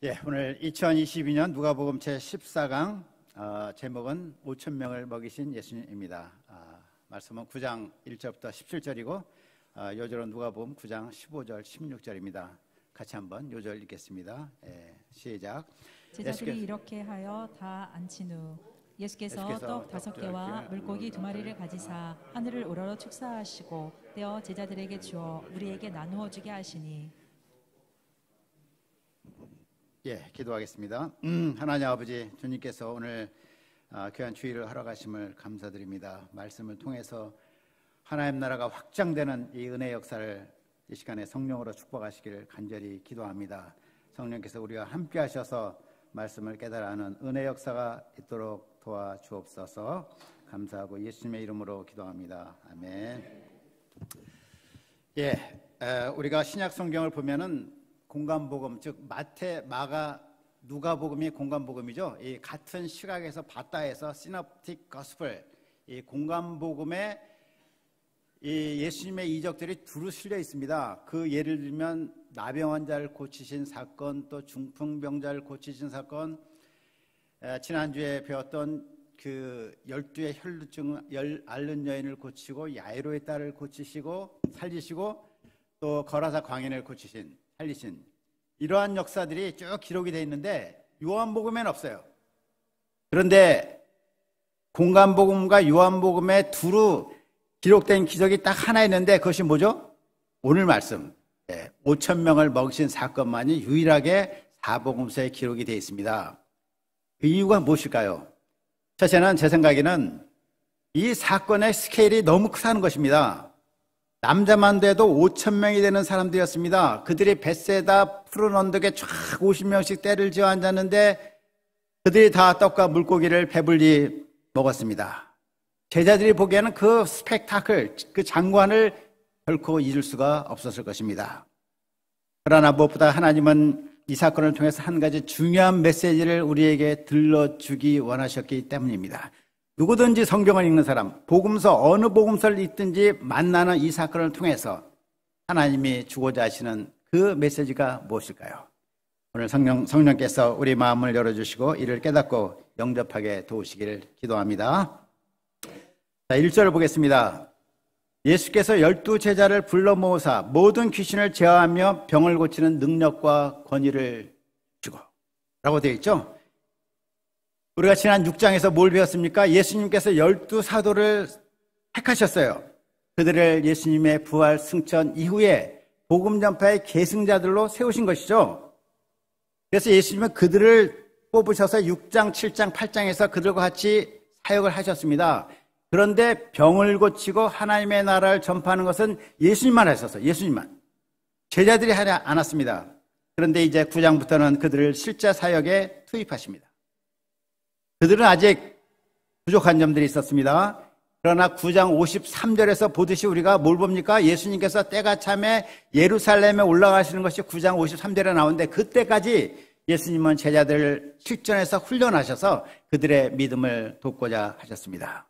오늘 2022년 누가복음 제14강 제목은 5,000명을 먹이신 예수님입니다. 말씀은 9장 1절부터 17절이고 요절은 누가복음 9장 15절 16절입니다. 같이 한번 요절 읽겠습니다. 시작. 제자들이 이렇게 하여 다 앉힌 후 예수께서 떡 5개와 물고기 2마리를 가지사 하늘을 우러러 축사하시고 떼어 제자들에게 주어 우리에게 나누어 주게 하시니. 기도하겠습니다. 하나님 아버지, 주님께서 오늘 귀한 주일을 하러 가심을 감사드립니다. 말씀을 통해서 하나님 나라가 확장되는 이 은혜 역사를 이 시간에 성령으로 축복하시기를 간절히 기도합니다. 성령께서 우리와 함께 하셔서 말씀을 깨달아 하는 은혜 역사가 있도록 도와주옵소서. 감사하고 예수님의 이름으로 기도합니다. 아멘. 우리가 신약 성경을 보면은 공간복음, 즉 마태, 마가, 누가복음이 공간복음이죠. 이 같은 시각에서 봤다 해서 시놉틱 거스펠, 이 공간복음에 이 예수님의 이적들이 두루 실려 있습니다. 그 예를 들면 나병 환자를 고치신 사건, 또 중풍병자를 고치신 사건, 지난주에 배웠던 그 12의 혈루증 앓는 여인을 고치고 야이로의 딸을 고치시고 살리시고 또 거라사 광인을 고치신 살리신 이러한 역사들이 쭉 기록이 되어 있는데 요한복음에는 없어요. 그런데 공간복음과 요한복음에 두루 기록된 기적이 딱 하나 있는데 그것이 뭐죠? 오늘 말씀 5,000명을 먹이신 사건만이 유일하게 사복음서에 기록이 되어 있습니다. 그 이유가 무엇일까요? 첫째는 제 생각에는 이 사건의 스케일이 너무 크다는 것입니다. 남자만 돼도 5,000명이 되는 사람들이었습니다. 그들이 벳세다 푸른 언덕에 쫙 50명씩 때를 지어 앉았는데 그들이 다 떡과 물고기를 배불리 먹었습니다. 제자들이 보기에는 그 스펙타클, 그 장관을 결코 잊을 수가 없었을 것입니다. 그러나 무엇보다 하나님은 이 사건을 통해서 한 가지 중요한 메시지를 우리에게 들려주기 원하셨기 때문입니다. 누구든지 성경을 읽는 사람, 복음서 어느 복음서를 읽든지 만나는 이 사건을 통해서 하나님이 주고자 하시는 그 메시지가 무엇일까요? 오늘 성령께서 우리 마음을 열어주시고 이를 깨닫고 영접하게 도우시기를 기도합니다. 자, 1절을 보겠습니다. 예수께서 12제자를 불러 모으사 모든 귀신을 제어하며 병을 고치는 능력과 권위를 주고 라고 되어 있죠. 우리가 지난 6장에서 뭘 배웠습니까? 예수님께서 12사도를 택하셨어요. 그들을 예수님의 부활 승천 이후에 복음 전파의 계승자들로 세우신 것이죠. 그래서 예수님은 그들을 뽑으셔서 6장, 7장, 8장에서 그들과 같이 사역을 하셨습니다. 그런데 병을 고치고 하나님의 나라를 전파하는 것은 예수님만 하셨어요. 예수님만. 제자들이 하지 않았습니다. 그런데 이제 9장부터는 그들을 실제 사역에 투입하십니다. 그들은 아직 부족한 점들이 있었습니다. 그러나 9장 53절에서 보듯이 우리가 뭘 봅니까? 예수님께서 때가 참에 예루살렘에 올라가시는 것이 9장 53절에 나오는데 그때까지 예수님은 제자들을 실전에서 훈련하셔서 그들의 믿음을 돕고자 하셨습니다.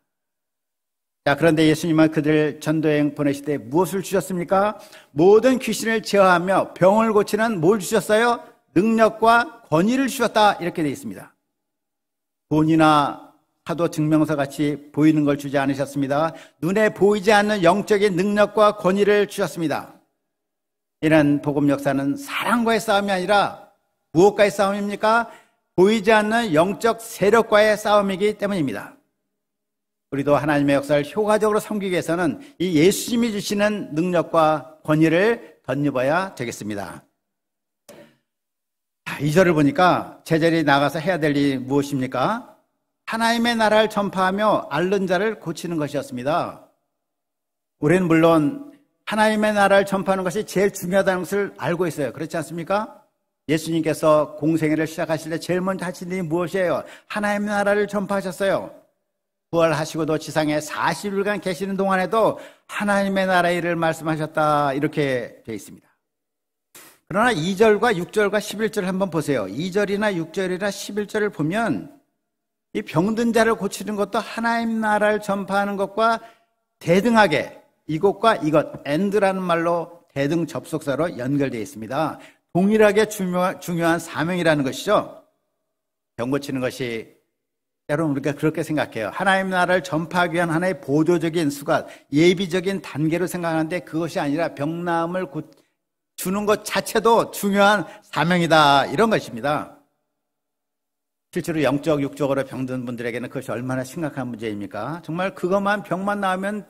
자, 그런데 예수님은 그들 전도여행 보내실 때 무엇을 주셨습니까? 모든 귀신을 제어하며 병을 고치는 뭘 주셨어요? 능력과 권위를 주셨다 이렇게 되어 있습니다. 돈이나 사도 증명서 같이 보이는 걸 주지 않으셨습니다. 눈에 보이지 않는 영적인 능력과 권위를 주셨습니다. 이런 복음 역사는 사랑과의 싸움이 아니라 무엇과의 싸움입니까? 보이지 않는 영적 세력과의 싸움이기 때문입니다. 우리도 하나님의 역사를 효과적으로 섬기기 위해서는 이 예수님이 주시는 능력과 권위를 덧입어야 되겠습니다. 2절을 보니까 제자들이 나가서 해야 될 일이 무엇입니까? 하나님의 나라를 전파하며 앓는 자를 고치는 것이었습니다. 우리는 물론 하나님의 나라를 전파하는 것이 제일 중요하다는 것을 알고 있어요. 그렇지 않습니까? 예수님께서 공생애를 시작하실 때 제일 먼저 하신 일이 무엇이에요? 하나님의 나라를 전파하셨어요. 부활하시고도 지상에 40일간 계시는 동안에도 하나님의 나라의 일을 말씀하셨다 이렇게 되어 있습니다. 그러나 2절과 6절과 11절을 한번 보세요. 2절이나 6절이나 11절을 보면 이 병든 자를 고치는 것도 하나님 나라를 전파하는 것과 대등하게 이것과 이것, and라는 말로 대등 접속사로 연결되어 있습니다. 동일하게 중요한 사명이라는 것이죠. 병 고치는 것이 여러분 우리가 그렇게 생각해요. 하나님 나라를 전파하기 위한 하나의 보조적인 수가 예비적인 단계로 생각하는데 그것이 아니라 병나음을 주는 것 자체도 중요한 사명이다 이런 것입니다. 실제로 영적, 육적으로 병든 분들에게는 그것이 얼마나 심각한 문제입니까? 정말 그것만 병만 나으면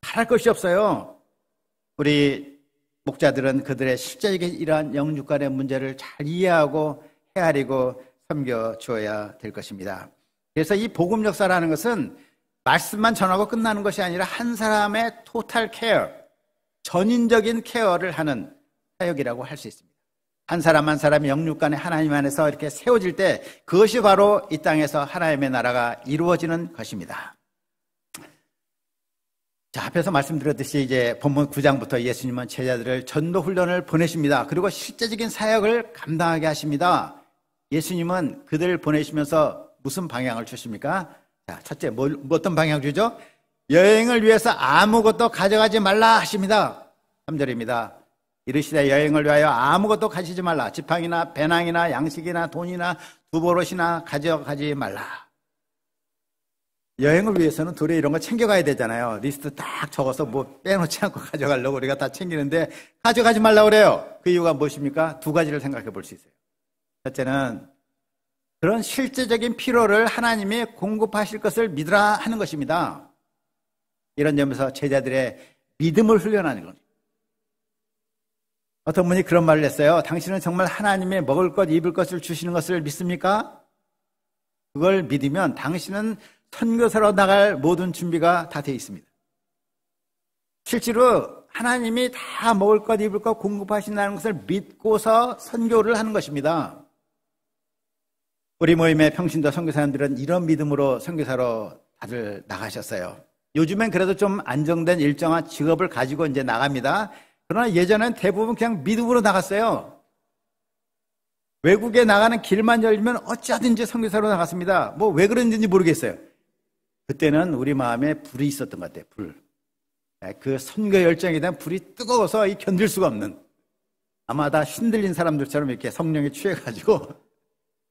바랄 것이 없어요. 우리 목자들은 그들의 실제적인 이러한 영육 간의 문제를 잘 이해하고 헤아리고 섬겨주어야 될 것입니다. 그래서 이 복음 역사라는 것은 말씀만 전하고 끝나는 것이 아니라 한 사람의 토탈 케어, 전인적인 케어를 하는 사역이라고 할 수 있습니다. 한 사람 한 사람이 영육 간에 하나님 안에서 이렇게 세워질 때 그것이 바로 이 땅에서 하나님의 나라가 이루어지는 것입니다. 자, 앞에서 말씀드렸듯이 이제 본문 9장부터 예수님은 제자들을 전도 훈련을 보내십니다. 그리고 실제적인 사역을 감당하게 하십니다. 예수님은 그들을 보내시면서 무슨 방향을 주십니까? 자, 첫째, 어떤 방향 주죠? 여행을 위해서 아무것도 가져가지 말라 하십니다. 3절입니다. 이르시되 여행을 위하여 아무것도 가지지 말라. 지팡이나 배낭이나 양식이나 돈이나 두보롯이나 가져가지 말라. 여행을 위해서는 도리어 이런 거 챙겨가야 되잖아요. 리스트 딱 적어서 뭐 빼놓지 않고 가져가려고 우리가 다 챙기는데 가져가지 말라고 그래요. 그 이유가 무엇입니까? 두 가지를 생각해 볼 수 있어요. 첫째는 그런 실제적인 필요를 하나님이 공급하실 것을 믿으라 하는 것입니다. 이런 점에서 제자들의 믿음을 훈련하는 겁니다. 어떤 분이 그런 말을 했어요. 당신은 정말 하나님의 먹을 것, 입을 것을 주시는 것을 믿습니까? 그걸 믿으면 당신은 선교사로 나갈 모든 준비가 다 되어 있습니다. 실제로 하나님이 다 먹을 것, 입을 것 공급하신다는 것을 믿고서 선교를 하는 것입니다. 우리 모임의 평신도 선교사님들은 이런 믿음으로 선교사로 다들 나가셨어요. 요즘엔 그래도 좀 안정된 일정한 직업을 가지고 이제 나갑니다. 그러나 예전엔 대부분 그냥 믿음으로 나갔어요. 외국에 나가는 길만 열리면 어찌하든지 선교사로 나갔습니다. 뭐 왜 그런지 모르겠어요. 그때는 우리 마음에 불이 있었던 것 같아요. 불. 그 선교 열정에 대한 불이 뜨거워서 견딜 수가 없는, 아마 다 신들린 사람들처럼 이렇게 성령에 취해가지고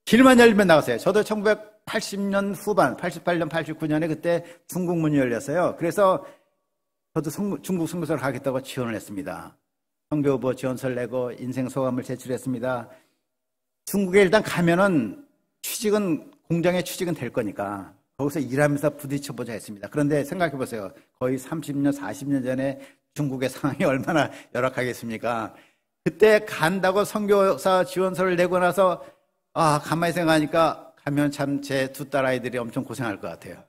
길만 열리면 나갔어요. 저도 1980년 후반, 88년, 89년에 그때 중국 문이 열렸어요. 그래서 저도 중국 선교사를 가겠다고 지원을 했습니다. 선교후보 지원서를 내고 인생 소감을 제출했습니다. 중국에 일단 가면은 공장의 취직은 될 거니까 거기서 일하면서 부딪혀보자 했습니다. 그런데 생각해 보세요. 거의 30년, 40년 전에 중국의 상황이 얼마나 열악하겠습니까? 그때 간다고 선교사 지원서를 내고 나서 가만히 생각하니까 가면 참 제 두 딸아이들이 엄청 고생할 것 같아요.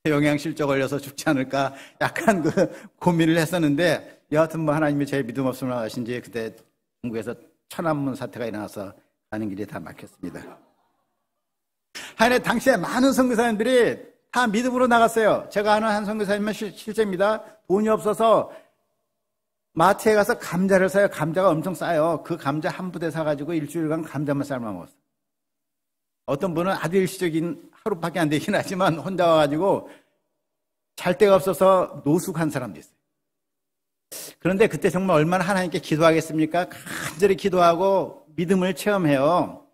영양실조 걸려서 죽지 않을까 약간 고민을 했었는데, 여하튼 뭐 하나님이 제 믿음 없음을 아신지 그때 중국에서 천안문 사태가 일어나서 가는 길이 다 막혔습니다. 하여튼 당시에 많은 선교사님들이 다 믿음으로 나갔어요. 제가 아는 한 선교사님은 실제입니다. 돈이 없어서 마트에 가서 감자를 사요. 감자가 엄청 싸요. 그 감자 한 부대 사가지고 일주일간 감자만 삶아 먹었어요. 어떤 분은 아주 일시적인 하루밖에 안 되긴 하지만 혼자 와가지고 잘 데가 없어서 노숙한 사람도 있어요. 그런데 그때 정말 얼마나 하나님께 기도하겠습니까? 간절히 기도하고 믿음을 체험해요.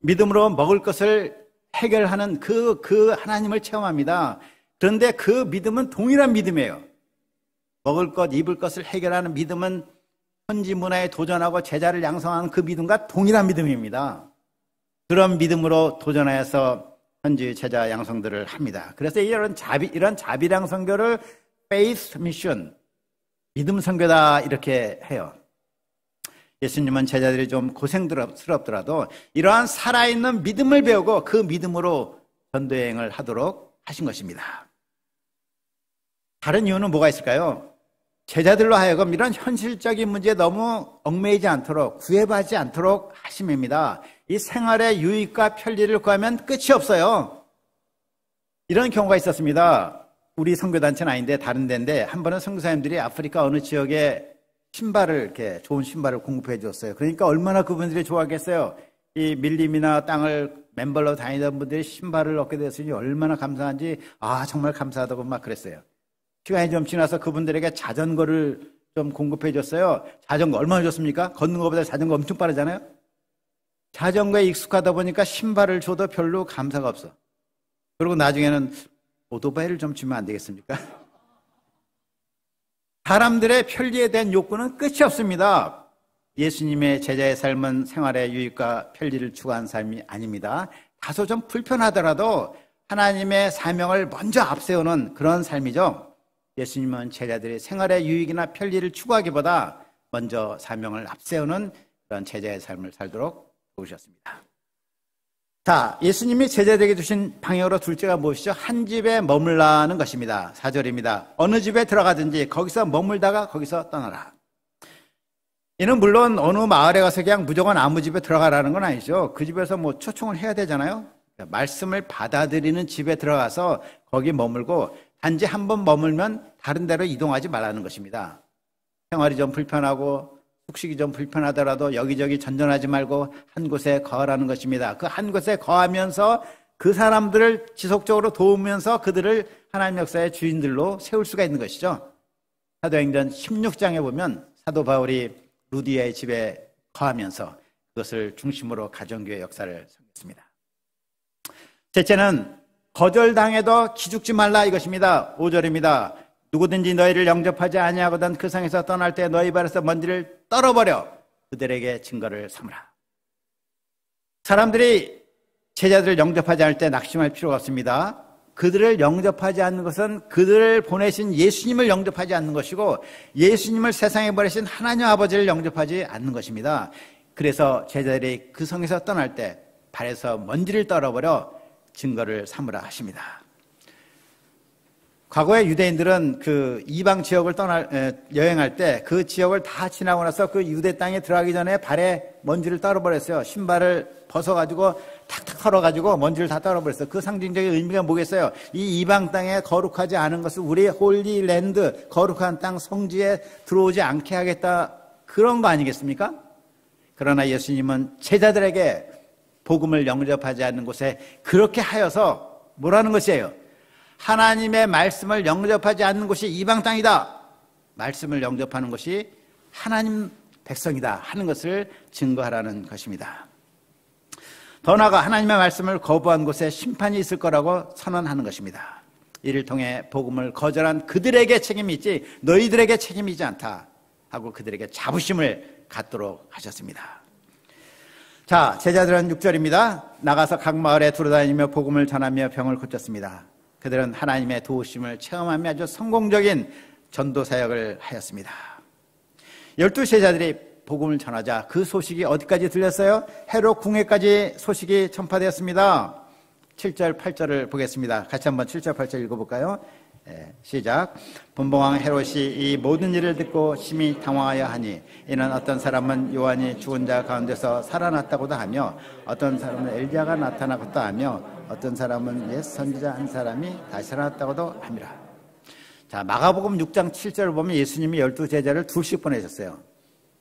믿음으로 먹을 것을 해결하는 그 하나님을 체험합니다. 그런데 그 믿음은 동일한 믿음이에요. 먹을 것, 입을 것을 해결하는 믿음은 현지 문화에 도전하고 제자를 양성하는 그 믿음과 동일한 믿음입니다. 그런 믿음으로 도전하여서 현지 제자 양성들을 합니다. 그래서 이런 자비랑 선교를 faith mission, 믿음 선교다 이렇게 해요. 예수님은 제자들이 좀 고생스럽더라도 이러한 살아있는 믿음을 배우고 그 믿음으로 전도여행을 하도록 하신 것입니다. 다른 이유는 뭐가 있을까요? 제자들로 하여금 이런 현실적인 문제에 너무 얽매이지 않도록, 구애받지 않도록 하심입니다. 이 생활의 유익과 편리를 구하면 끝이 없어요. 이런 경우가 있었습니다. 우리 선교단체는 아닌데 다른 데인데 한 번은 선교사님들이 아프리카 어느 지역에 신발을, 이렇게 좋은 신발을 공급해 줬어요. 그러니까 얼마나 그분들이 좋아하겠어요. 이 밀림이나 땅을 맨발로 다니던 분들이 신발을 얻게 됐으니 얼마나 감사한지, 정말 감사하다고 막 그랬어요. 시간이 좀 지나서 그분들에게 자전거를 좀 공급해 줬어요. 자전거 얼마나 줬습니까? 걷는 것보다 자전거 엄청 빠르잖아요. 자전거에 익숙하다 보니까 신발을 줘도 별로 감사가 없어. 그리고 나중에는 오토바이를 좀 주면 안 되겠습니까? 사람들의 편리에 대한 욕구는 끝이 없습니다. 예수님의 제자의 삶은 생활의 유익과 편리를 추구한 삶이 아닙니다. 다소 좀 불편하더라도 하나님의 사명을 먼저 앞세우는 그런 삶이죠. 예수님은 제자들이 생활의 유익이나 편리를 추구하기보다 먼저 사명을 앞세우는 그런 제자의 삶을 살도록 도우셨습니다. 자, 예수님이 제자들에게 주신 방향으로 둘째가 무엇이죠? 한 집에 머물라는 것입니다. 4절입니다. 어느 집에 들어가든지 거기서 머물다가 거기서 떠나라. 이는 물론 어느 마을에 가서 그냥 무조건 아무 집에 들어가라는 건 아니죠. 그 집에서 뭐 초청을 해야 되잖아요. 말씀을 받아들이는 집에 들어가서 거기 머물고 단지 한 번 머물면 다른 데로 이동하지 말라는 것입니다. 생활이 좀 불편하고 숙식이 좀 불편하더라도 여기저기 전전하지 말고 한 곳에 거하라는 것입니다. 그 한 곳에 거하면서 그 사람들을 지속적으로 도우면서 그들을 하나님 역사의 주인들로 세울 수가 있는 것이죠. 사도행전 16장에 보면 사도 바울이 루디아의 집에 거하면서 그것을 중심으로 가정교회 역사를 섬겼습니다. 셋째는 거절당해도 기죽지 말라 이것입니다. 5절입니다. 누구든지 너희를 영접하지 아니하거든 그 성에서 떠날 때 너희 발에서 먼지를 떨어버려 그들에게 증거를 삼으라. 사람들이 제자들을 영접하지 않을 때 낙심할 필요가 없습니다. 그들을 영접하지 않는 것은 그들을 보내신 예수님을 영접하지 않는 것이고 예수님을 세상에 보내신 하나님 아버지를 영접하지 않는 것입니다. 그래서 제자들이 그 성에서 떠날 때 발에서 먼지를 떨어버려 증거를 삼으라 하십니다. 과거에 유대인들은 그 이방 지역을 여행할 때 그 지역을 다 지나고 나서 그 유대 땅에 들어가기 전에 발에 먼지를 떨어버렸어요. 신발을 벗어가지고 탁탁 털어가지고 먼지를 다 떨어버렸어요. 그 상징적인 의미가 뭐겠어요? 이 이방 땅에 거룩하지 않은 것을 우리의 홀리랜드, 거룩한 땅 성지에 들어오지 않게 하겠다, 그런 거 아니겠습니까? 그러나 예수님은 제자들에게 복음을 영접하지 않는 곳에 그렇게 하여서 뭐라는 것이에요? 하나님의 말씀을 영접하지 않는 곳이 이방 땅이다. 말씀을 영접하는 것이 하나님 백성이다 하는 것을 증거하라는 것입니다. 더 나아가 하나님의 말씀을 거부한 곳에 심판이 있을 거라고 선언하는 것입니다. 이를 통해 복음을 거절한 그들에게 책임이 있지 너희들에게 책임이지 않다 하고 그들에게 자부심을 갖도록 하셨습니다. 자, 제자들은 6절입니다. 나가서 각 마을에 두루다니며 복음을 전하며 병을 고쳤습니다. 그들은 하나님의 도우심을 체험하며 아주 성공적인 전도 사역을 하였습니다. 12제자들이 복음을 전하자 그 소식이 어디까지 들렸어요? 헤롯 궁예까지 소식이 전파되었습니다. 7절, 8절을 보겠습니다. 같이 한번 7절, 8절 읽어볼까요? 시작. 분봉왕 헤롯이 이 모든 일을 듣고 심히 당황하여 하니 이는 어떤 사람은 요한이 죽은 자 가운데서 살아났다고도 하며 어떤 사람은 엘리야가 나타나고도 하며 어떤 사람은 옛 선지자 한 사람이 다시 살아났다고도 합니다. 자, 마가복음 6장 7절을 보면 예수님이 12제자를 둘씩 보내셨어요.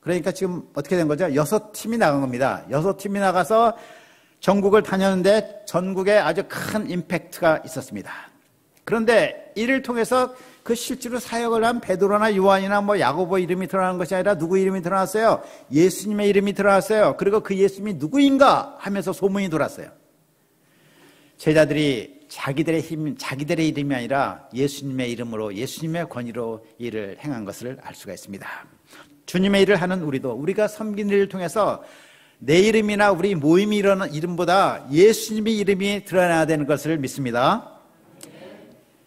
그러니까 지금 어떻게 된 거죠? 6팀이 나간 겁니다. 6팀이 나가서 전국을 다녔는데 전국에 아주 큰 임팩트가 있었습니다. 그런데 이를 통해서 그 실제로 사역을 한 베드로나 요한이나 뭐 야고보 이름이 드러나는 것이 아니라 누구 이름이 드러났어요? 예수님의 이름이 드러났어요. 그리고 그 예수님이 누구인가 하면서 소문이 돌았어요. 제자들이 자기들의 힘, 자기들의 이름이 아니라 예수님의 이름으로, 예수님의 권위로 일을 행한 것을 알 수가 있습니다. 주님의 일을 하는 우리도 우리가 섬긴 일을 통해서 내 이름이나 우리 모임이 이러는 이름보다 예수님의 이름이 드러나야 되는 것을 믿습니다.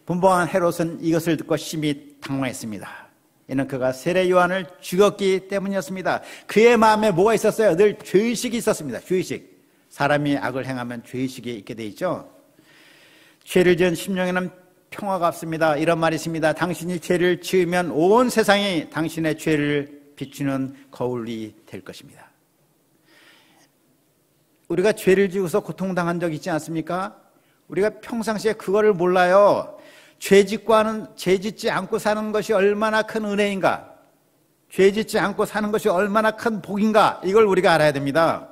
분봉한 헤롯은 이것을 듣고 심히 당황했습니다. 이는 그가 세례 요한을 죽였기 때문이었습니다. 그의 마음에 뭐가 있었어요? 늘 죄의식이 있었습니다. 죄의식. 사람이 악을 행하면 죄의식이 있게 돼 있죠. 죄를 지은 심령에는 평화가 없습니다. 이런 말이 있습니다. 당신이 죄를 지으면 온 세상이 당신의 죄를 비추는 거울이 될 것입니다. 우리가 죄를 지어서 고통당한 적 있지 않습니까? 우리가 평상시에 그거를 몰라요. 죄 짓지 않고 사는 것이 얼마나 큰 은혜인가, 죄 짓지 않고 사는 것이 얼마나 큰 복인가, 이걸 우리가 알아야 됩니다.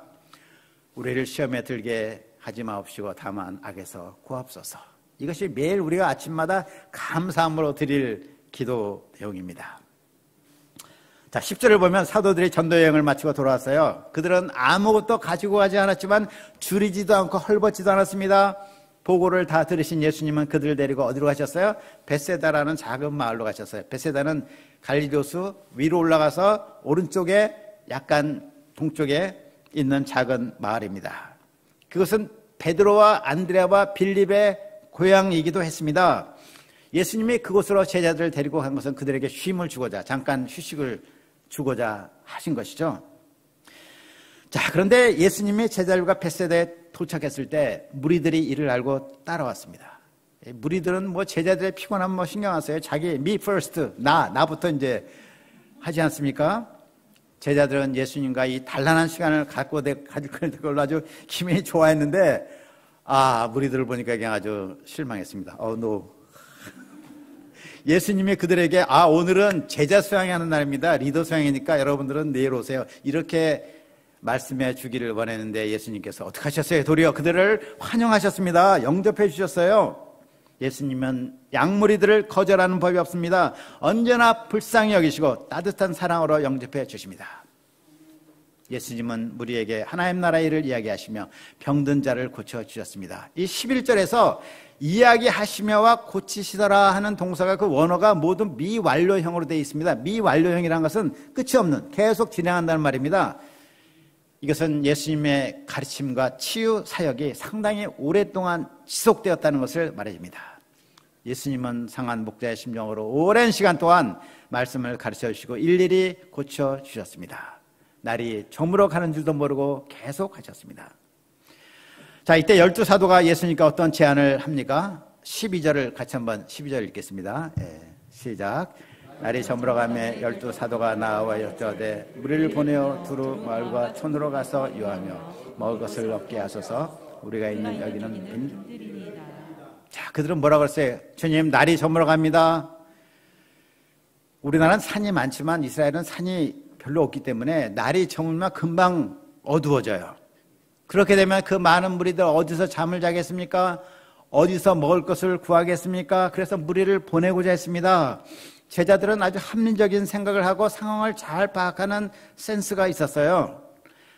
우리를 시험에 들게 하지 마옵시고 다만 악에서 구하옵소서. 이것이 매일 우리가 아침마다 감사함으로 드릴 기도 내용입니다. 자, 10절을 보면 사도들이 전도 여행을 마치고 돌아왔어요. 그들은 아무것도 가지고 가지 않았지만 줄이지도 않고 헐벗지도 않았습니다. 보고를 다 들으신 예수님은 그들을 데리고 어디로 가셨어요? 벳세다라는 작은 마을로 가셨어요. 벳세다는 갈릴리호수 위로 올라가서 오른쪽에 약간 동쪽에 있는 작은 마을입니다. 그것은 베드로와 안드레아와 빌립의 고향이기도 했습니다. 예수님이 그곳으로 제자들을 데리고 간 것은 그들에게 쉼을 주고자, 잠깐 휴식을 주고자 하신 것이죠. 자, 그런데 예수님이 제자들과 벳세다에 도착했을 때 무리들이 이를 알고 따라왔습니다. 무리들은 뭐 제자들의 피곤함 뭐 신경 안 써요. 자기 me first, 나부터 이제 하지 않습니까? 제자들은 예수님과 이 단란한 시간을 가질 걸로 아주 기분이 좋아했는데, 무리들을 보니까 그냥 아주 실망했습니다. 예수님이 그들에게 오늘은 제자 수양하는 날입니다. 리더 수양이니까 여러분들은 내일 오세요. 이렇게 말씀해 주기를 원했는데 예수님께서 어떻게 하셨어요? 도리어 그들을 환영하셨습니다. 영접해 주셨어요. 예수님은 양무리들을 거절하는 법이 없습니다. 언제나 불쌍히 여기시고 따뜻한 사랑으로 영접해 주십니다. 예수님은 무리에게 하나님 나라 일을 이야기하시며 병든 자를 고쳐주셨습니다. 이 11절에서 이야기하시며와 고치시더라 하는 동사가 그 원어가 모두 미완료형으로 되어 있습니다. 미완료형이라는 것은 끝이 없는, 계속 진행한다는 말입니다. 이것은 예수님의 가르침과 치유 사역이 상당히 오랫동안 지속되었다는 것을 말해줍니다. 예수님은 상한 목자의 심정으로 오랜 시간 동안 말씀을 가르쳐 주시고 일일이 고쳐 주셨습니다. 날이 저물어 가는 줄도 모르고 계속 하셨습니다. 자, 이때 12사도가 예수님께 어떤 제안을 합니까? 12절을 같이 한번 12절 읽겠습니다. 시작. 날이 저물어가며 12사도가 나와 여쭤되 무리를 보내어 두루 마을과 촌으로 가서 유하며 먹을 것을 얻게 하소서. 우리가 있는 여기는 빈들이니이다. 자, 그들은 뭐라고 그랬어요? 주님, 날이 저물어갑니다. 우리나라는 산이 많지만 이스라엘은 산이 별로 없기 때문에 날이 저물면 금방 어두워져요. 그렇게 되면 그 많은 무리들 어디서 잠을 자겠습니까? 어디서 먹을 것을 구하겠습니까? 그래서 무리를 보내고자 했습니다. 제자들은 아주 합리적인 생각을 하고 상황을 잘 파악하는 센스가 있었어요.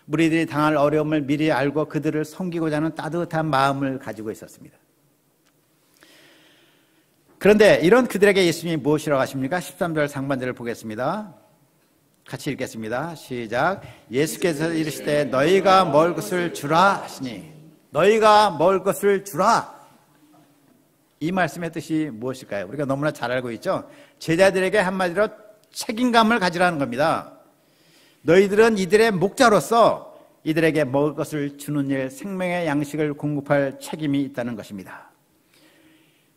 무리들이 당할 어려움을 미리 알고 그들을 섬기고자 하는 따뜻한 마음을 가지고 있었습니다. 그런데 이런 그들에게 예수님이 무엇이라고 하십니까? 13절 상반절을 보겠습니다. 같이 읽겠습니다. 시작. 예수께서 이르시되 너희가 먹을 것을 주라 하시니, 너희가 먹을 것을 주라. 이 말씀의 뜻이 무엇일까요? 우리가 너무나 잘 알고 있죠. 제자들에게 한마디로 책임감을 가지라는 겁니다. 너희들은 이들의 목자로서 이들에게 먹을 것을 주는 일, 생명의 양식을 공급할 책임이 있다는 것입니다.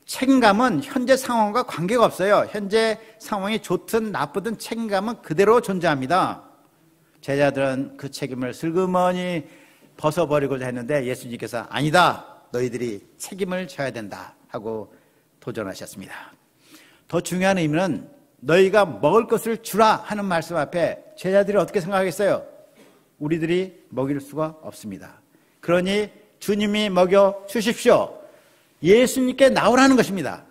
책임감은 현재 상황과 관계가 없어요. 현재 상황이 좋든 나쁘든 책임감은 그대로 존재합니다. 제자들은 그 책임을 슬그머니 벗어버리고자 했는데 예수님께서 아니다, 너희들이 책임을 져야 된다 하고 도전하셨습니다. 더 중요한 의미는 너희가 먹을 것을 주라 하는 말씀 앞에 제자들이 어떻게 생각하겠어요? 우리들이 먹일 수가 없습니다. 그러니 주님이 먹여 주십시오. 예수님께 나오라는 것입니다.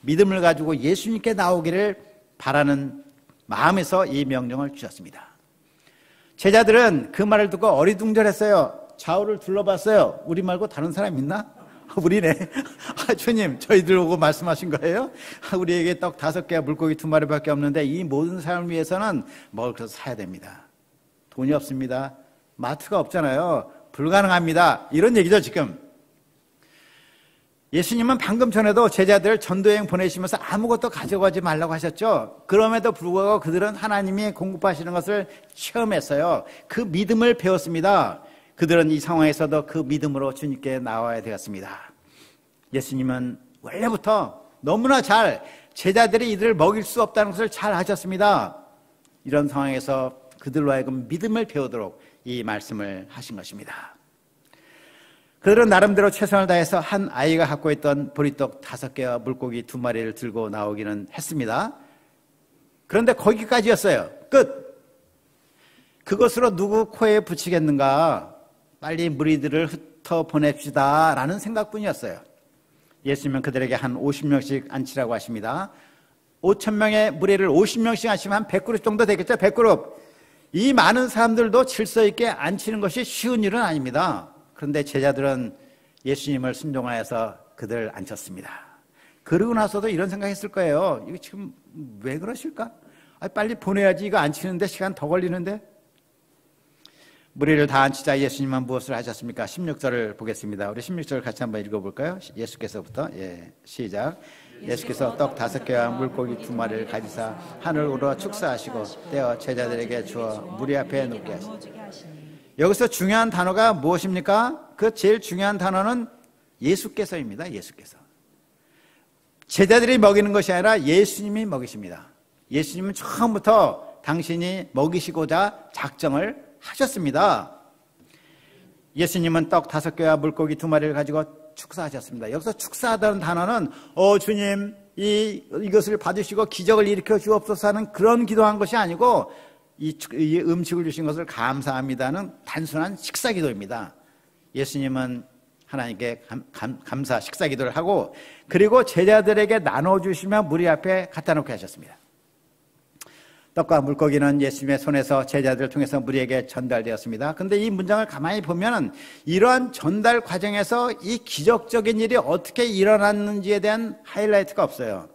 믿음을 가지고 예수님께 나오기를 바라는 마음에서 이 명령을 주셨습니다. 제자들은 그 말을 듣고 어리둥절했어요. 좌우를 둘러봤어요. 우리 말고 다른 사람 있나? 우리네. 주님, 저희들 오고 말씀하신 거예요? 우리에게 떡 5개와 물고기 2마리밖에 없는데 이 모든 사람을 위해서는 먹을 것을 사야 됩니다. 돈이 없습니다. 마트가 없잖아요. 불가능합니다. 이런 얘기죠, 지금. 예수님은 방금 전에도 제자들 전도여행 보내시면서 아무것도 가져가지 말라고 하셨죠. 그럼에도 불구하고 그들은 하나님이 공급하시는 것을 체험했어요. 그 믿음을 배웠습니다. 그들은 이 상황에서도 그 믿음으로 주님께 나와야 되었습니다. 예수님은 원래부터 너무나 잘 제자들이 이들을 먹일 수 없다는 것을 잘 아셨습니다. 이런 상황에서 그들로 하여금 믿음을 배우도록 이 말씀을 하신 것입니다. 그들은 나름대로 최선을 다해서 한 아이가 갖고 있던 보리떡 5개와 물고기 2마리를 들고 나오기는 했습니다. 그런데 거기까지였어요. 끝. 그것으로 누구 코에 붙이겠는가? 빨리 무리들을 흩어 보냅시다 라는 생각뿐이었어요. 예수님은 그들에게 한 50명씩 앉히라고 하십니다. 5,000명의 무리를 50명씩 하시면 한 100그룹 정도 되겠죠. 100그룹. 이 많은 사람들도 질서 있게 앉히는 것이 쉬운 일은 아닙니다. 그런데 제자들은 예수님을 순종하여서 그들을 앉혔습니다. 그러고 나서도 이런 생각했을 거예요. 이거 지금 왜 그러실까? 빨리 보내야지. 이거 앉히는데 시간 더 걸리는데. 무리를 다 앉히자 예수님은 무엇을 하셨습니까? 16절을 보겠습니다. 우리 16절 같이 한번 읽어볼까요? 예수께서부터. 시작. 예수께서 떡 5개와 물고기 2마리를 가지사 하늘을 우러 축사하시고 떼어 제자들에게 주어 무리 앞에 놓게 하시니. 여기서 중요한 단어가 무엇입니까? 그 제일 중요한 단어는 예수께서입니다. 예수께서. 제자들이 먹이는 것이 아니라 예수님이 먹이십니다. 예수님은 처음부터 당신이 먹이시고자 작정을 하셨습니다. 예수님은 떡 5개와 물고기 2마리를 가지고 축사하셨습니다. 여기서 축사하다는 단어는 주님 이것을 받으시고 기적을 일으켜 주옵소서 하는 그런 기도한 것이 아니고 이 음식을 주신 것을 감사합니다는 단순한 식사 기도입니다. 예수님은 하나님께 감사 식사 기도를 하고 그리고 제자들에게 나눠주시며 무리 앞에 갖다 놓게 하셨습니다. 떡과 물고기는 예수님의 손에서 제자들을 통해서 무리에게 전달되었습니다. 그런데 이 문장을 가만히 보면 이러한 전달 과정에서 이 기적적인 일이 어떻게 일어났는지에 대한 하이라이트가 없어요.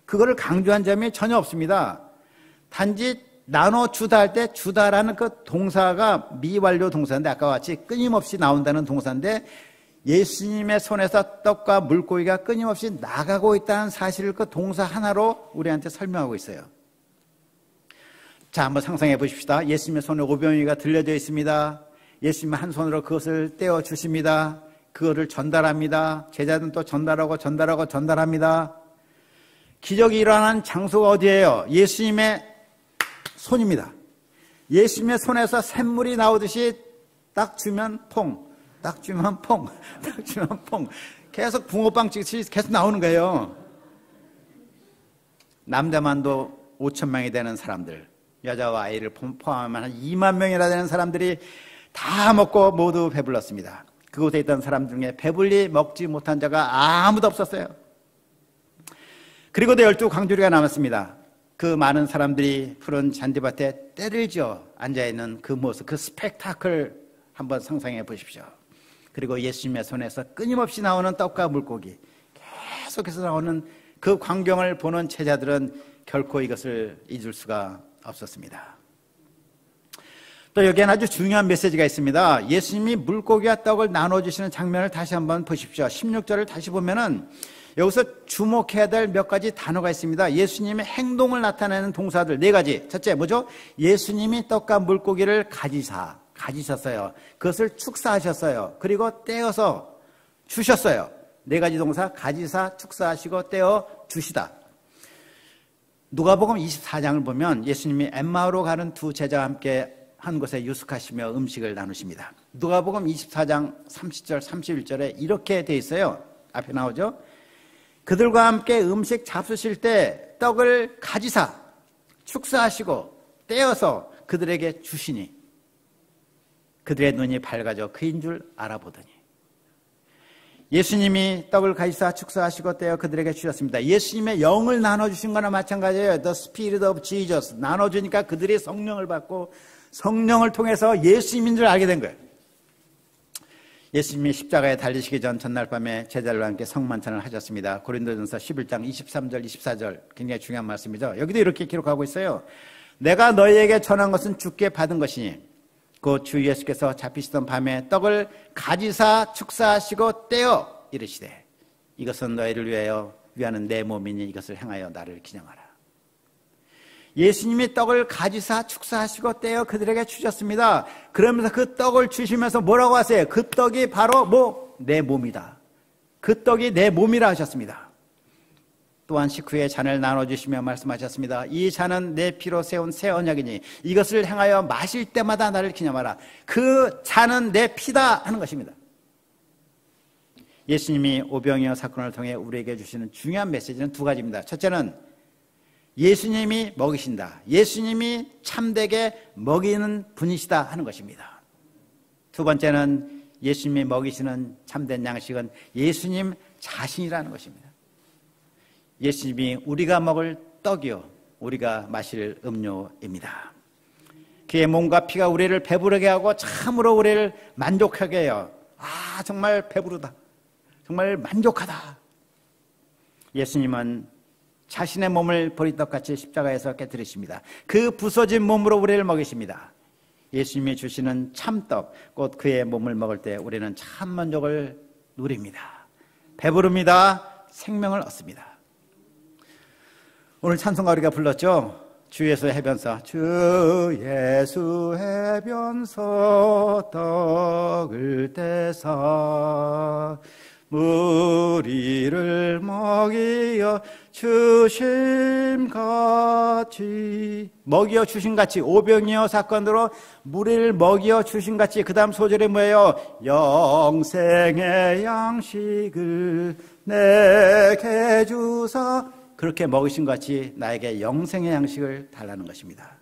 그거를 강조한 점이 전혀 없습니다. 단지 나눠주다 할 때 주다라는 그 동사가 미완료 동사인데 아까와 같이 끊임없이 나온다는 동사인데 예수님의 손에서 떡과 물고기가 끊임없이 나가고 있다는 사실을 그 동사 하나로 우리한테 설명하고 있어요. 자, 한번 상상해 보십시다. 예수님의 손에 오병이가 들려져 있습니다. 예수님은 한 손으로 그것을 떼어 주십니다. 그거를 전달합니다. 제자들은 또 전달합니다. 기적이 일어난 장소가 어디예요? 예수님의 손입니다. 예수님의 손에서 샘물이 나오듯이 딱 주면 퐁, 딱 주면 퐁, 딱 주면 퐁. 계속 붕어빵 찍듯이 계속 나오는 거예요. 남자만도 5,000명이 되는 사람들, 여자와 아이를 포함하면 한 2만 명이나 되는 사람들이 다 먹고 모두 배불렀습니다. 그곳에 있던 사람 중에 배불리 먹지 못한 자가 아무도 없었어요. 그리고도 12광주리가 남았습니다. 그 많은 사람들이 푸른 잔디밭에 때를 지어 앉아있는 그 모습, 그 스펙타클 한번 상상해 보십시오. 그리고 예수님의 손에서 끊임없이 나오는 떡과 물고기, 계속해서 나오는 그 광경을 보는 제자들은 결코 이것을 잊을 수가 없었습니다. 또 여기엔 아주 중요한 메시지가 있습니다. 예수님이 물고기와 떡을 나눠주시는 장면을 다시 한번 보십시오. 16절을 다시 보면은 여기서 주목해야 될 몇 가지 단어가 있습니다. 예수님의 행동을 나타내는 동사들 4가지. 첫째 뭐죠? 예수님이 떡과 물고기를 가지셨어요. 그것을 축사하셨어요. 그리고 떼어서 주셨어요. 4가지 동사, 가지사, 축사하시고 떼어 주시다. 누가복음 24장을 보면 예수님이 엠마오로 가는 두 제자와 함께 한 곳에 유숙하시며 음식을 나누십니다. 누가복음 24장 30절 31절에 이렇게 돼 있어요. 앞에 나오죠. 그들과 함께 음식 잡수실 때 떡을 가지사 축사하시고 떼어서 그들에게 주시니 그들의 눈이 밝아져 그인 줄 알아보더니. 예수님이 떡을 가지사 축사하시고 떼어 그들에게 주셨습니다. 예수님의 영을 나눠주신 거나 마찬가지예요. The Spirit of Jesus. 나눠주니까 그들이 성령을 받고 성령을 통해서 예수님인 줄 알게 된 거예요. 예수님이 십자가에 달리시기 전 전날 밤에 제자들과 함께 성만찬을 하셨습니다. 고린도전서 11장 23절 24절 굉장히 중요한 말씀이죠. 여기도 이렇게 기록하고 있어요. 내가 너희에게 전한 것은 주께 받은 것이니 곧 주 예수께서 잡히시던 밤에 떡을 가지사 축사하시고 떼어 이르시되 이것은 너희를 위하는 내 몸이니 이것을 행하여 나를 기념하라. 예수님이 떡을 가지사 축사하시고 떼어 그들에게 주셨습니다. 그러면서 그 떡을 주시면서 뭐라고 하세요? 그 떡이 바로 내 몸이다. 그 떡이 내 몸이라 하셨습니다. 또한 식후에 잔을 나눠주시며 말씀하셨습니다. 이 잔은 내 피로 세운 새 언약이니 이것을 행하여 마실 때마다 나를 기념하라. 그 잔은 내 피다 하는 것입니다. 예수님이 오병이어 사건을 통해 우리에게 주시는 중요한 메시지는 2가지입니다. 첫째는 예수님이 먹이신다. 예수님이 참되게 먹이는 분이시다 하는 것입니다. 2번째는 예수님이 먹이시는 참된 양식은 예수님 자신이라는 것입니다. 예수님이 우리가 먹을 떡이요 우리가 마실 음료입니다. 그의 몸과 피가 우리를 배부르게 하고 참으로 우리를 만족하게 해요. 아, 정말 배부르다, 정말 만족하다. 예수님은 자신의 몸을 보리떡같이 십자가에서 깨뜨리십니다. 그 부서진 몸으로 우리를 먹이십니다. 예수님이 주시는 참떡, 곧 그의 몸을 먹을 때 우리는 참 만족을 누립니다. 배부릅니다. 생명을 얻습니다. 오늘 찬송가 우리가 불렀죠. 주 예수 해변서, 주 예수 해변서 떡을 떼사 무리를 먹이어 주심같이, 먹이어 주심같이, 오병이어 사건으로 무리를 먹이어 주심같이. 그 다음 소절이 뭐예요? 영생의 양식을 내게 주사, 그렇게 먹으신 것 같이 나에게 영생의 양식을 달라는 것입니다.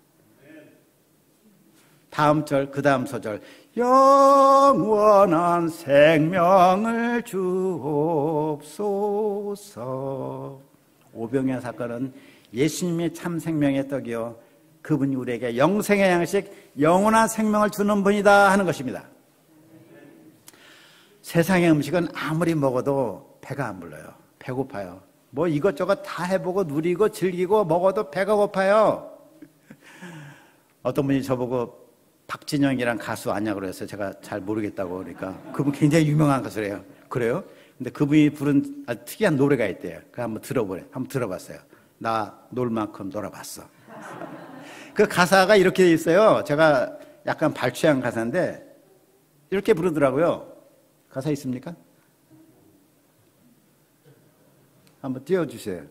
다음 절, 그 다음 소절, 영원한 생명을 주옵소서. 오병이어 사건은 예수님이 참 생명의 떡이요 그분이 우리에게 영생의 양식, 영원한 생명을 주는 분이다 하는 것입니다. 세상의 음식은 아무리 먹어도 배가 안 불러요. 배고파요. 뭐 이것저것 다 해보고 누리고 즐기고 먹어도 배가 고파요. 어떤 분이 저보고 박진영이란 가수 아냐고 그래서 제가 잘 모르겠다고 그러니까 그분 굉장히 유명한 가수래요. 그래요? 근데 그분이 부른 아주 특이한 노래가 있대요. 그거 한번 들어보래. 한번 들어봤어요. 나 놀 만큼 놀아봤어. 그 가사가 이렇게 돼 있어요. 제가 약간 발췌한 가사인데 이렇게 부르더라고요. 가사 있습니까? 한번 띄워주세요.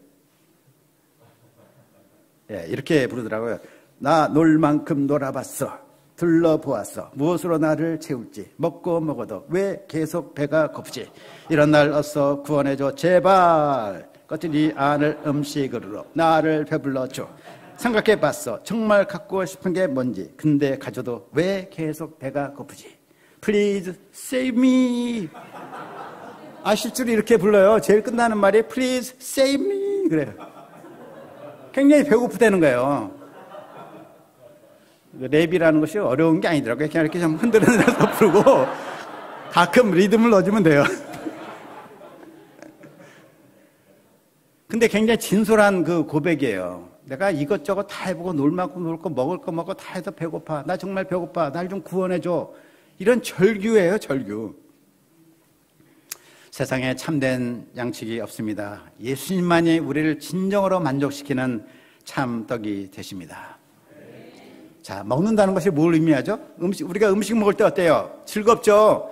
예, 이렇게 부르더라고요. 나 놀 만큼 놀아봤어. 둘러보았어. 무엇으로 나를 채울지. 먹고 먹어도 왜 계속 배가 고프지. 이런 날 어서 구원해줘 제발. 껍질이 안을 음식으로 나를 배불러줘. 생각해봤어. 정말 갖고 싶은 게 뭔지. 근데 가져도 왜 계속 배가 고프지. Please save me. 아, 실제로 이렇게 불러요. 제일 끝나는 말이 Please save me 그래요. 굉장히 배고프다는 거예요. 랩이라는 것이 어려운 게 아니더라고요. 그냥 이렇게 좀 흔들어내서 부르고 가끔 리듬을 넣어주면 돼요. 근데 굉장히 진솔한 그 고백이에요. 내가 이것저것 다 해보고 놀 만큼 놀고 먹을 거 먹고 다 해서 배고파. 나 정말 배고파. 날 좀 구원해줘. 이런 절규예요, 절규. 세상에 참된 양식이 없습니다. 예수님만이 우리를 진정으로 만족시키는 참떡이 되십니다. 자, 먹는다는 것이 뭘 의미하죠? 우리가 음식 먹을 때 어때요? 즐겁죠?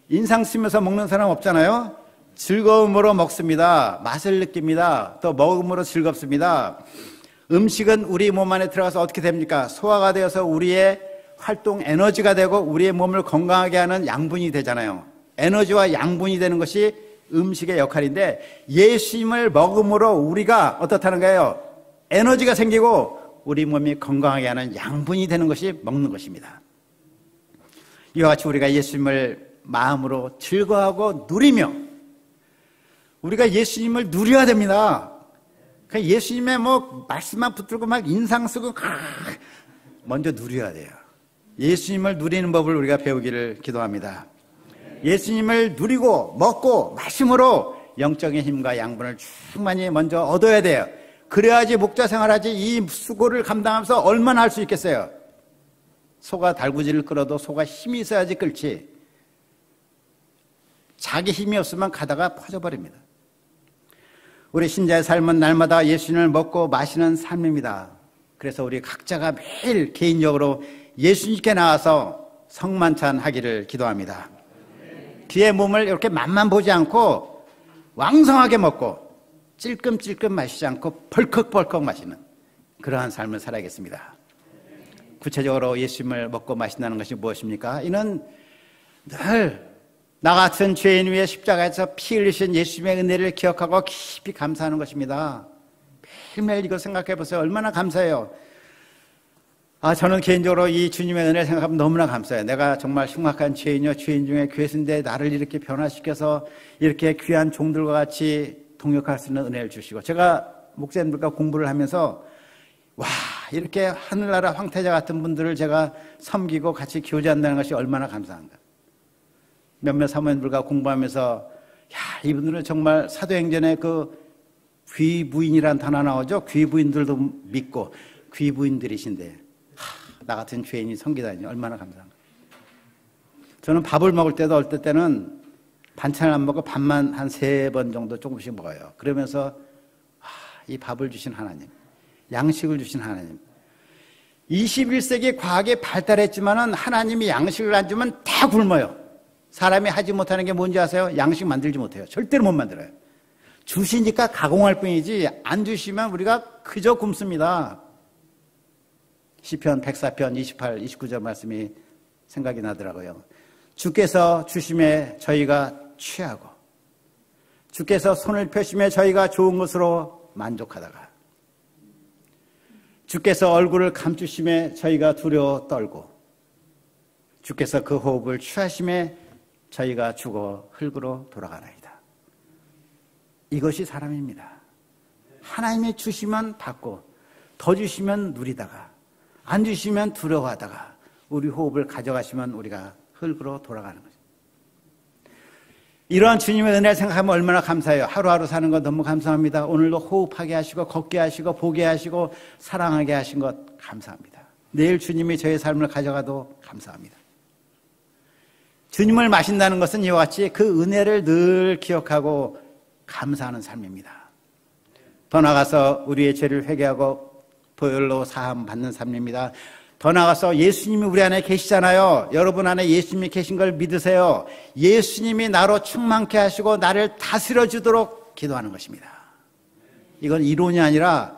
인상 쓰면서 먹는 사람 없잖아요? 즐거움으로 먹습니다. 맛을 느낍니다. 또 먹음으로 즐겁습니다. 음식은 우리 몸 안에 들어가서 어떻게 됩니까? 소화가 되어서 우리의 활동 에너지가 되고 우리의 몸을 건강하게 하는 양분이 되잖아요. 에너지와 양분이 되는 것이 음식의 역할인데 예수님을 먹음으로 우리가 어떻다는 거예요? 에너지가 생기고 우리 몸이 건강하게 하는 양분이 되는 것이 먹는 것입니다. 이와 같이 우리가 예수님을 마음으로 즐거워하고 누리며 우리가 예수님을 누려야 됩니다. 그러니까 예수님의 뭐 말씀만 붙들고 막 인상 쓰고 먼저 누려야 돼요. 예수님을 누리는 법을 우리가 배우기를 기도합니다. 예수님을 누리고 먹고 마심으로 영적인 힘과 양분을 충만히 먼저 얻어야 돼요. 그래야지 목자 생활하지 이 수고를 감당하면서 얼마나 할 수 있겠어요. 소가 달구지를 끌어도 소가 힘이 있어야지 끌지 자기 힘이 없으면 가다가 퍼져버립니다. 우리 신자의 삶은 날마다 예수님을 먹고 마시는 삶입니다. 그래서 우리 각자가 매일 개인적으로 예수님께 나와서 성만찬하기를 기도합니다. 그의 몸을 이렇게 맛만 보지 않고 왕성하게 먹고 찔끔찔끔 마시지 않고 벌컥벌컥 마시는 그러한 삶을 살아야겠습니다. 구체적으로 예수님을 먹고 마신다는 것이 무엇입니까? 이는 늘 나 같은 죄인 위에 십자가에서 피 흘리신 예수님의 은혜를 기억하고 깊이 감사하는 것입니다. 매일매일 이거 생각해 보세요. 얼마나 감사해요. 저는 개인적으로 이 주님의 은혜를 생각하면 너무나 감사해요. 내가 정말 흉악한 죄인이요 죄인 중에 괴수인데 나를 이렇게 변화시켜서 이렇게 귀한 종들과 같이 동역할 수 있는 은혜를 주시고 제가 목사님들과 공부를 하면서 와, 이렇게 하늘나라 황태자 같은 분들을 제가 섬기고 같이 교제한다는 것이 얼마나 감사한가. 몇몇 사모님들과 공부하면서 야, 이분들은 정말 사도행전에 그 귀부인이라는 단어 나오죠. 귀부인들도 믿고 귀부인들이신데 나 같은 죄인이 섬기다니 얼마나 감사한가. 저는 밥을 먹을 때도 어떨 때는 반찬을 안 먹고 밥만 한 3번 정도 조금씩 먹어요. 그러면서 이 밥을 주신 하나님, 양식을 주신 하나님. 21세기 과학이 발달했지만은 하나님이 양식을 안 주면 다 굶어요. 사람이 하지 못하는 게 뭔지 아세요? 양식 만들지 못해요. 절대로 못 만들어요. 주시니까 가공할 뿐이지 안 주시면 우리가 그저 굶습니다. 시편 104편 28, 29절 말씀이 생각이 나더라고요. 주께서 주심에 저희가 취하고 주께서 손을 펴심에 저희가 좋은 것으로 만족하다가 주께서 얼굴을 감추심에 저희가 두려워 떨고 주께서 그 호흡을 취하심에 저희가 죽어 흙으로 돌아가나이다. 이것이 사람입니다. 하나님이 주시면 받고 더 주시면 누리다가 안 주시면 두려워하다가 우리 호흡을 가져가시면 우리가 흙으로 돌아가는 거죠. 이러한 주님의 은혜를 생각하면 얼마나 감사해요. 하루하루 사는 것 너무 감사합니다. 오늘도 호흡하게 하시고 걷게 하시고 보게 하시고 사랑하게 하신 것 감사합니다. 내일 주님이 저의 삶을 가져가도 감사합니다. 주님을 마신다는 것은 이와 같이 그 은혜를 늘 기억하고 감사하는 삶입니다. 더 나아가서 우리의 죄를 회개하고 보혈로 사함 받는 삶입니다. 더 나아가서 예수님이 우리 안에 계시잖아요. 여러분 안에 예수님이 계신 걸 믿으세요. 예수님이 나로 충만케 하시고 나를 다스려 주도록 기도하는 것입니다. 이건 이론이 아니라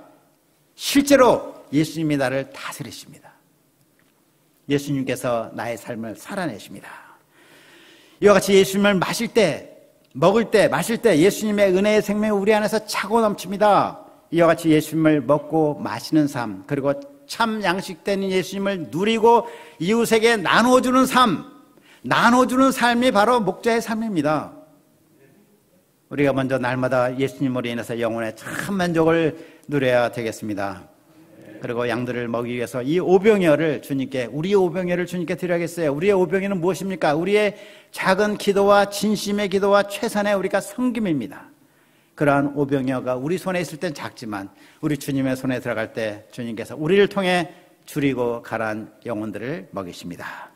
실제로 예수님이 나를 다스리십니다. 예수님께서 나의 삶을 살아내십니다. 이와 같이 예수님을 마실 때, 먹을 때, 마실 때 예수님의 은혜의 생명이 우리 안에서 차고 넘칩니다. 이와 같이 예수님을 먹고 마시는 삶, 그리고 참 양식된 예수님을 누리고 이웃에게 나눠주는 삶, 나눠주는 삶이 바로 목자의 삶입니다. 우리가 먼저 날마다 예수님으로 인해서 영혼의 참 만족을 누려야 되겠습니다. 그리고 양들을 먹이기 위해서 이 오병이어를 주님께, 우리의 오병이어를 주님께 드려야겠어요. 우리의 오병이어는 무엇입니까? 우리의 작은 기도와 진심의 기도와 최선의 우리가 섬김입니다. 그러한 오병이어가 우리 손에 있을 땐 작지만 우리 주님의 손에 들어갈 때 주님께서 우리를 통해 줄이고 가란 영혼들을 먹이십니다.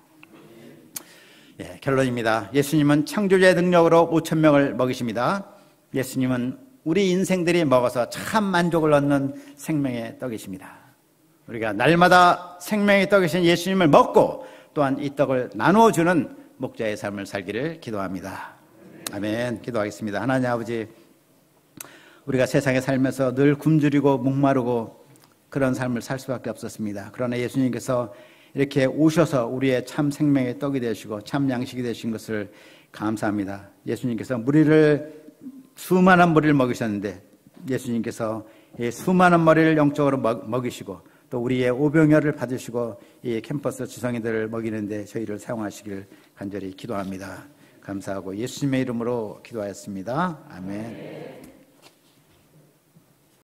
예, 결론입니다. 예수님은 창조주의 능력으로 5,000명을 먹이십니다. 예수님은 우리 인생들이 먹어서 참 만족을 얻는 생명의 떡이십니다. 우리가 날마다 생명의 떡이신 예수님을 먹고 또한 이 떡을 나누어주는 목자의 삶을 살기를 기도합니다. 아멘. 기도하겠습니다. 하나님 아버지, 우리가 세상에 살면서 늘 굶주리고 목마르고 그런 삶을 살 수밖에 없었습니다. 그러나 예수님께서 이렇게 오셔서 우리의 참 생명의 떡이 되시고 참 양식이 되신 것을 감사합니다. 예수님께서 수많은 머리를 먹이셨는데 예수님께서 이 수많은 머리를 영적으로 먹이시고 또 우리의 오병이어를 받으시고 이 캠퍼스 지성인들을 먹이는데 저희를 사용하시길 간절히 기도합니다. 감사하고 예수님의 이름으로 기도하였습니다. 아멘.